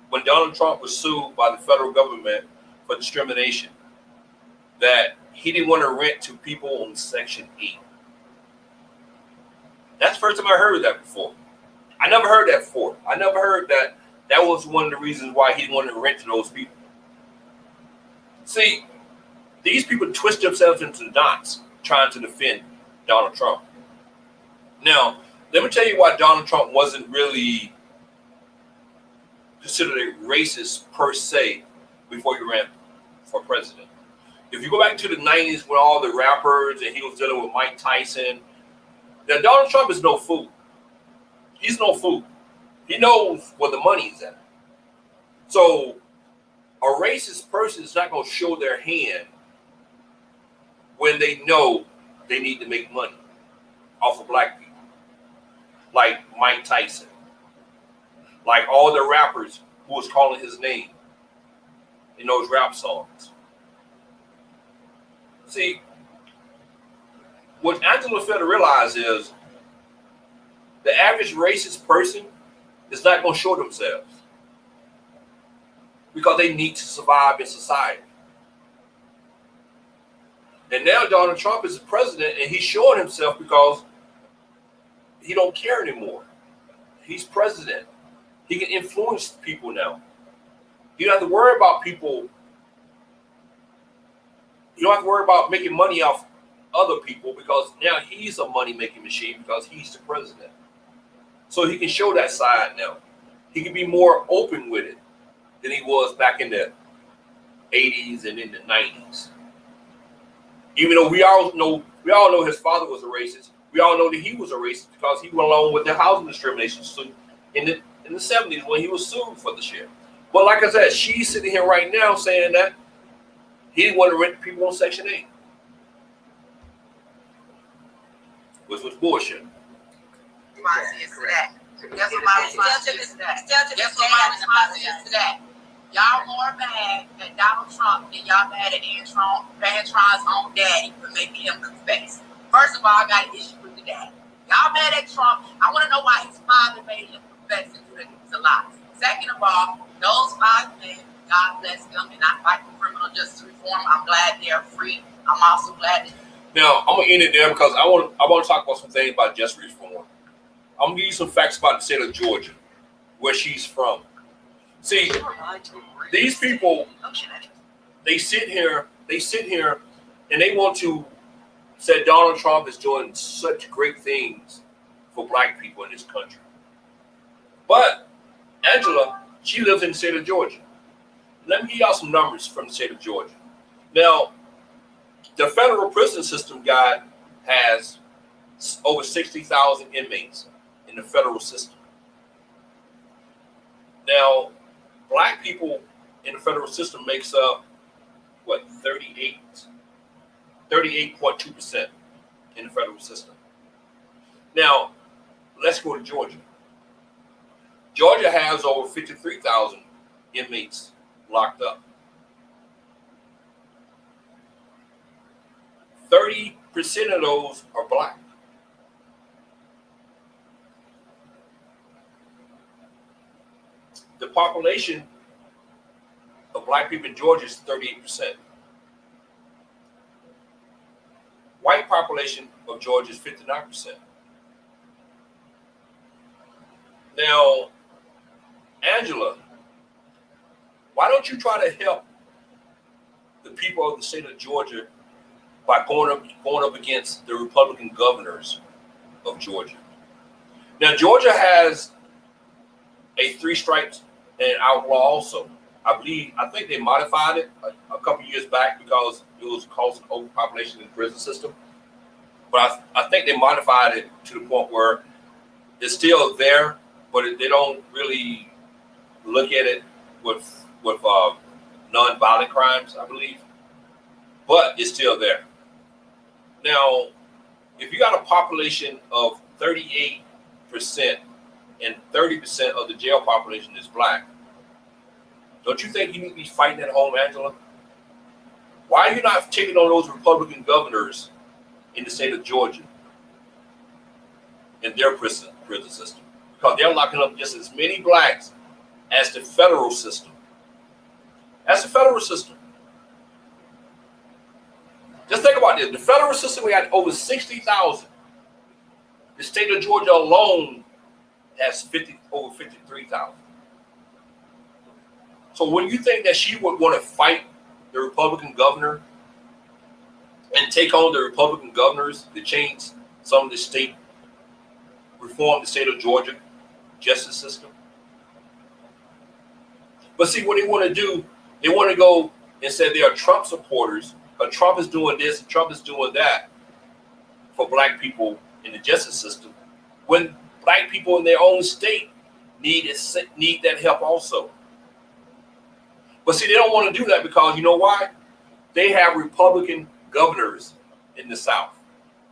when Donald Trump was sued by the federal government for discrimination, that he didn't want to rent to people on Section 8. That's the first time I heard that before. I never heard that before. I never heard that was one of the reasons why he didn't want to rent to those people. See, these people twist themselves into knots trying to defend Donald Trump. Now, let me tell you why Donald Trump wasn't really considered a racist per se before he ran for president. If you go back to the 90s with all the rappers and he was dealing with Mike Tyson, now Donald Trump is no fool. He's no fool. He knows where the money is at. So a racist person is not going to show their hand when they know they need to make money off of black people. Like Mike Tyson. Like all the rappers who was calling his name in those rap songs. See, what Angela failed to realize is the average racist person is not going to show themselves because they need to survive in society. And now Donald Trump is the president, and he's showing himself because he don't care anymore. He's president. He can influence people now. You don't have to worry about people. You don't have to worry about making money off other people because now he's a money-making machine because he's the president. So he can show that side now. He can be more open with it than he was back in the 80s and in the 90s. Even though we all know his father was a racist. We all know that he was a racist because he went along with the housing discrimination suit in the 70s when he was sued for the shit. But like I said, she's sitting here right now saying that he didn't want to rent people on Section 8. Which was bullshit.
Response is to that. Guess what my response is to that? Guess what my response is to that? Y'all more mad at Donald Trump than y'all mad at Antron's own daddy for making him confess. First of all, I got an issue with the daddy. Y'all mad at Trump. I want to know why his father made him confess and do that he's a lie. Second of all, those 5 men, God bless them, and I fight for criminal justice reform. I'm glad they're free. I'm also glad that.
Now, I'm going to end it there because I want to talk about some things about justice reform. I'm going to give you some facts about the state of Georgia, where she's from. See, these people, they sit here, and they want to say Donald Trump is doing such great things for black people in this country. But Angela, she lives in the state of Georgia. Let me give y'all some numbers from the state of Georgia. Now, the federal prison system guide has over 60,000 inmates in the federal system. Now, black people in the federal system makes up, 38.2% in the federal system. Now, let's go to Georgia. Georgia has over 53,000 inmates locked up. 30% of those are black. The population of black people in Georgia is 38%. White population of Georgia is 59%. Now, Angela, why don't you try to help the people of the state of Georgia by going up against the Republican governors of Georgia? Now, Georgia has a 3 strikes and outlaw also. I think they modified it a couple years back because it was causing overpopulation in the prison system. But I think they modified it to the point where it's still there, but they don't really look at it with non-violent crimes, I believe. But it's still there. Now, if you got a population of 38% and 30% of the jail population is black, don't you think you need to be fighting at home, Angela? Why are you not taking on those Republican governors in the state of Georgia in their prison system? Because they're locking up just as many blacks as the federal system. That's the federal system. Just think about this. The federal system, we got over 60,000. The state of Georgia alone has over 53,000. So when you think that she would want to fight the Republican governor and take on the Republican governors to change some of the state, reform the state of Georgia justice system? But see, what they want to do, they want to go and say they are Trump supporters, or Trump is doing this, Trump is doing that for black people in the justice system, when black people in their own state need that help also. But see, they don't want to do that because you know why? They have Republican governors in the South.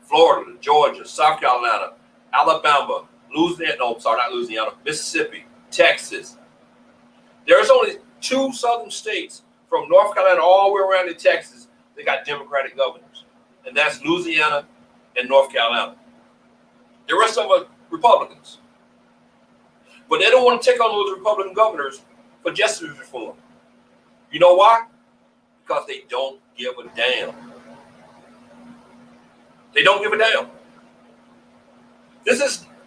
Florida, Georgia, South Carolina, Alabama, Mississippi, Texas. There's only 2 southern states from North Carolina all the way around to Texas. They got Democratic governors. and that's Louisiana and North Carolina. The rest of them are Republicans. But they don't want to take on those Republican governors for justice reform. You know why? Because they don't give a damn. They don't give a damn.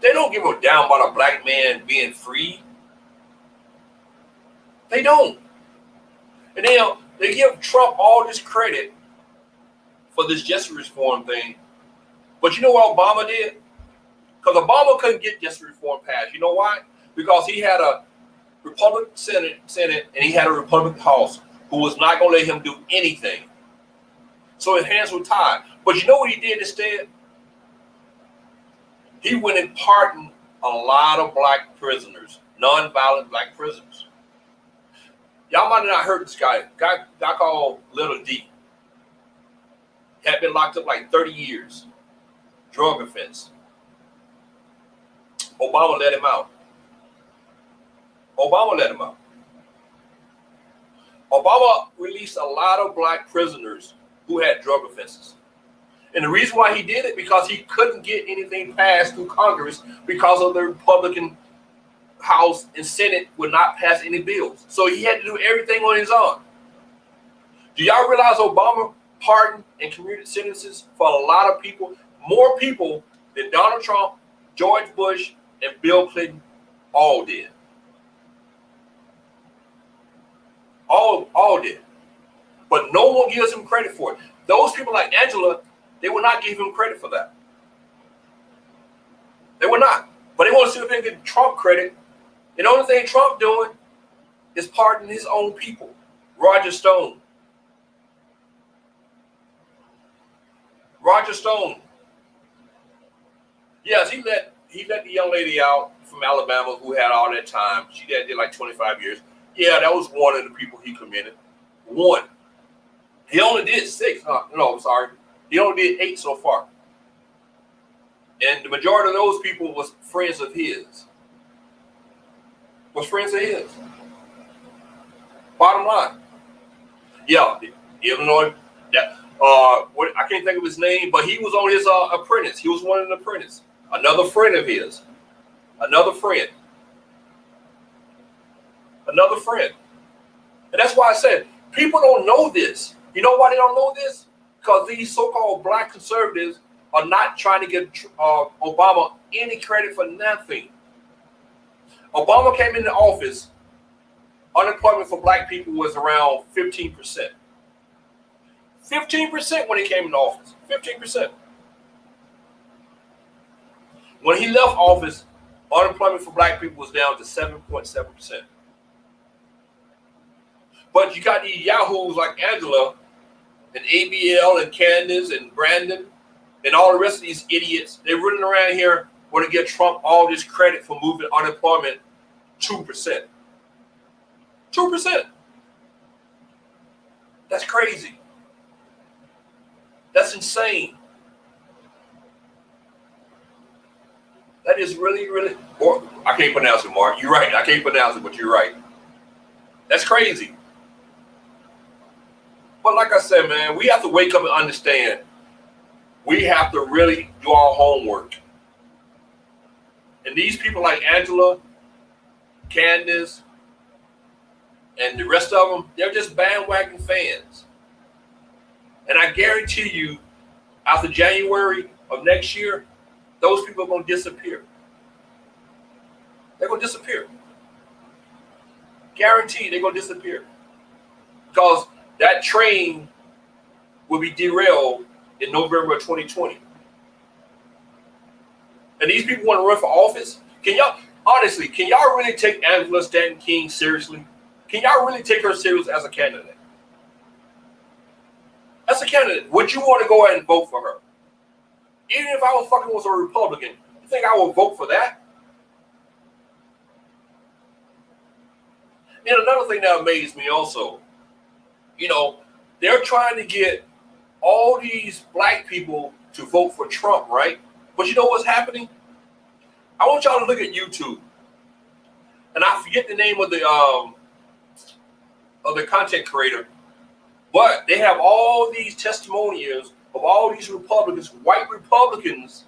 They don't give a damn about a black man being free. They don't. And they give Trump all this credit for this justice reform thing. But you know what Obama did? Because Obama couldn't get justice reform passed. You know why? Because he had a Republican Senate and he had a Republican House who was not going to let him do anything. So his hands were tied. But you know what he did instead? He went and pardoned a lot of black prisoners, non-violent black prisoners. Y'all might have not heard this guy called Little D. Had been locked up like 30 years. Drug offense. Obama let him out. Obama released a lot of black prisoners who had drug offenses. And the reason why he did it, because he couldn't get anything passed through Congress because of the Republican House and Senate would not pass any bills. So he had to do everything on his own. Do y'all realize Obama pardoned and commuted sentences for a lot of people, more people than Donald Trump, George Bush, and Bill Clinton all did. All did. But no one gives him credit for it. Those people like Angela, they will not give him credit for that. They will not. But they want to see if they can get Trump credit. And the only thing Trump doing is pardoning his own people. Roger Stone. Yes, he let the young lady out from Alabama who had all that time. She did like 25 years. Yeah, that was one of the people he committed. One. He only did 6. No, I'm sorry. He only did 8 so far. And the majority of those people was friends of his. Bottom line. Yeah, Illinois. I can't think of his name, but he was on his apprentice. He was one of the apprentices. Another friend of his. Another friend. And that's why I said, people don't know this. You know why they don't know this? Because these so-called black conservatives are not trying to give Obama any credit for nothing. Obama came into office, unemployment for black people was around 15%. 15% when he came into office. 15%. When he left office, unemployment for black people was down to 7.7%. But you got these yahoos like Angela and ABL and Candace and Brandon and all the rest of these idiots. They're running around here want to give Trump all this credit for moving unemployment 2%. 2%. That's crazy. That's insane. That is really, really, I can't pronounce it, Mark. You're right. I can't pronounce it, but you're right. That's crazy. But like I said, man, we have to wake up and understand. We have to really do our homework. And these people like Angela, Candace, and the rest of them, they're just bandwagon fans. And I guarantee you, after January of next year, those people are going to disappear. They're going to disappear. Guaranteed they're going to disappear. Because that train will be derailed in November of 2020. And these people want to run for office. Can y'all really take Angela Stanton King seriously? Can y'all really take her serious as a candidate? As a candidate, would you want to go ahead and vote for her? Even if I was a Republican, you think I would vote for that? And another thing that amazed me also, they're trying to get all these black people to vote for Trump, right? But you know what's happening? I want y'all to look at YouTube. And I forget the name of the content creator, but they have all these testimonials of all these Republicans, white Republicans,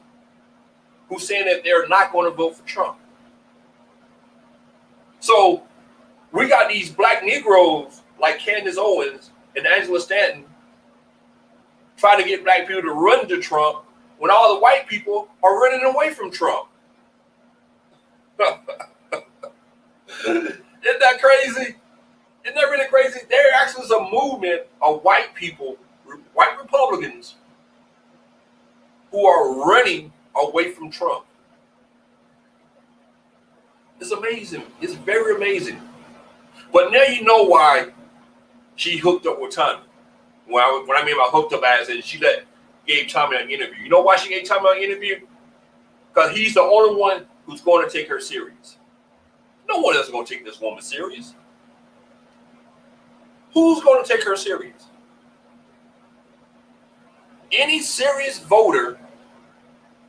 who saying that they're not going to vote for Trump. So we got these black Negroes like Candace Owens and Angela Stanton trying to get black people to run to Trump when all the white people are running away from Trump. Isn't that crazy? Isn't that really crazy? There actually is a movement of white people, white Republicans, who are running away from Trump. It's amazing. It's very amazing. But now you know why she hooked up with Tommy. When I mean by hooked up as in she gave Tommy an interview. You know why she gave Tommy an interview? Because he's the only one who's going to take her serious. No one else is going to take this woman serious. Who's going to take her serious? Any serious voter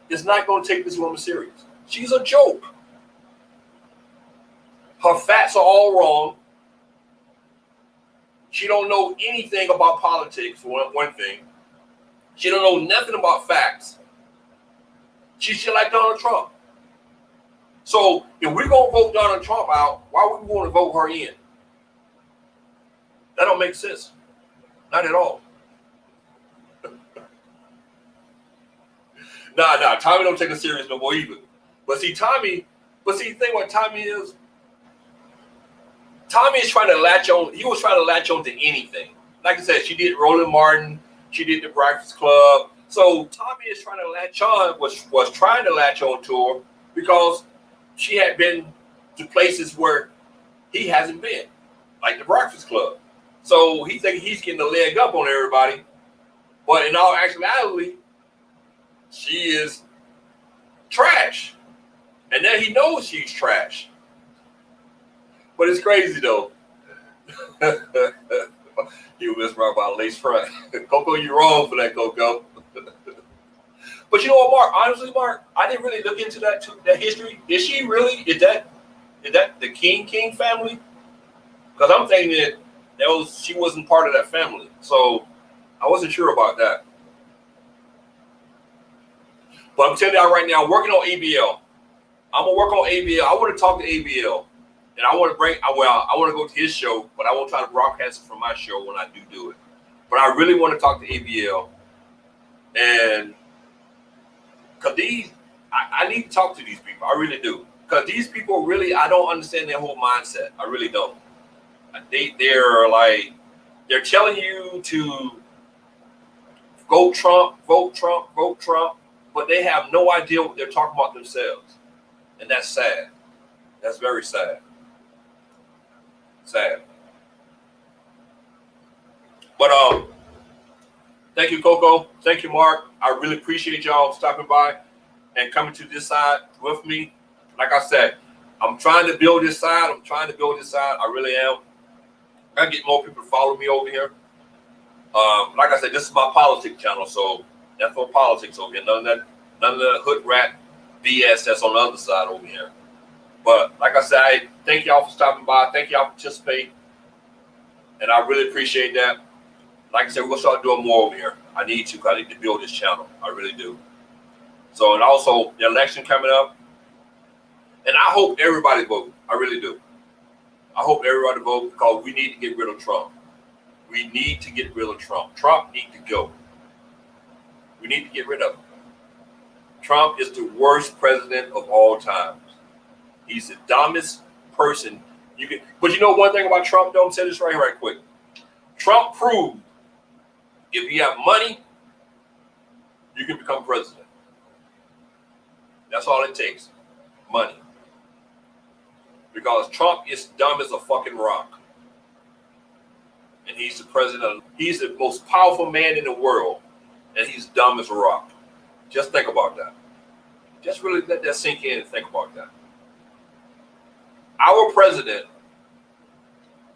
is not going to take this woman serious. She's a joke. Her facts are all wrong. She don't know anything about politics, for one thing. She don't know nothing about facts. She's like Donald Trump. So if we're going to vote Donald Trump out, why would we want to vote her in? That don't make sense. Not at all. Nah, Tommy don't take her serious no more either. The thing what Tommy is trying to latch on. He was trying to latch on to anything. Like I said, she did Roland Martin. She did the Breakfast Club. So Tommy is trying to latch on, was trying to latch on to her because she had been to places where he hasn't been, like the Breakfast Club. So he thinks he's getting a leg up on everybody. But in all actuality, she is trash. And now he knows she's trash. But it's crazy though. You mesmerized by a lace front. Coco, you're wrong for that, Coco. But you know what, Mark? Honestly, Mark, I didn't really look into that history. Is she really? Is that the King family? Because I'm thinking that she wasn't part of that family. So I wasn't sure about that. But I'm telling y'all right now, I'm working on ABL. I'm gonna work on ABL. I want to talk to ABL. And I want to go to his show, but I won't try to broadcast it from my show when I do it. But I really want to talk to ABL. And because I need to talk to these people. I really do. Because these people really, I don't understand their whole mindset. I really don't. They're telling you to vote Trump, but they have no idea what they're talking about themselves. And that's sad. That's very sad. Sad. But thank you, Coco. Thank you, Mark. I really appreciate y'all stopping by and coming to this side with me. Like I said, I'm trying to build this side. I really am. I gotta get more people to follow me over here. Like I said, this is my politics channel, so that's for politics over here. None of the hood rat BS that's on the other side over here. But like I said, I thank y'all for stopping by. Thank y'all for participating. And I really appreciate that. Like I said, we're going to start doing more over here. I need to build this channel. I really do. So, and also the election coming up. And I hope everybody vote. I really do. I hope everybody vote because we need to get rid of Trump. We need to get rid of Trump. Trump needs to go. We need to get rid of him. Trump is the worst president of all times. He's the dumbest person you can. But you know one thing about Trump, though? I'm saying this right quick. Trump proved if you have money, you can become president. That's all it takes. Money. Because Trump is dumb as a fucking rock. And he's the president. He's the most powerful man in the world. And he's dumb as a rock. Just think about that. Just really let that sink in and think about that. Our president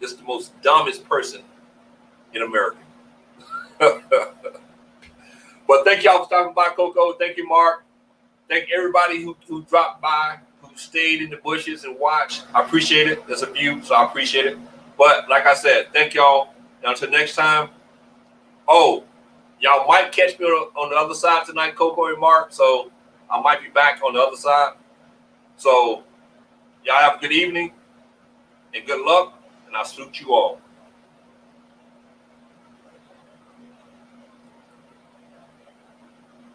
is the most dumbest person in America. But thank y'all for stopping by, Coco. Thank you, Mark. Thank everybody who dropped by, who stayed in the bushes and watched. I appreciate it. There's a few, so I appreciate it. But like I said, thank y'all. And until next time. Oh, Y'all might catch me on the other side tonight, Coco and Mark. So I might be back on the other side. So y'all have a good evening and good luck, and I'll salute you all.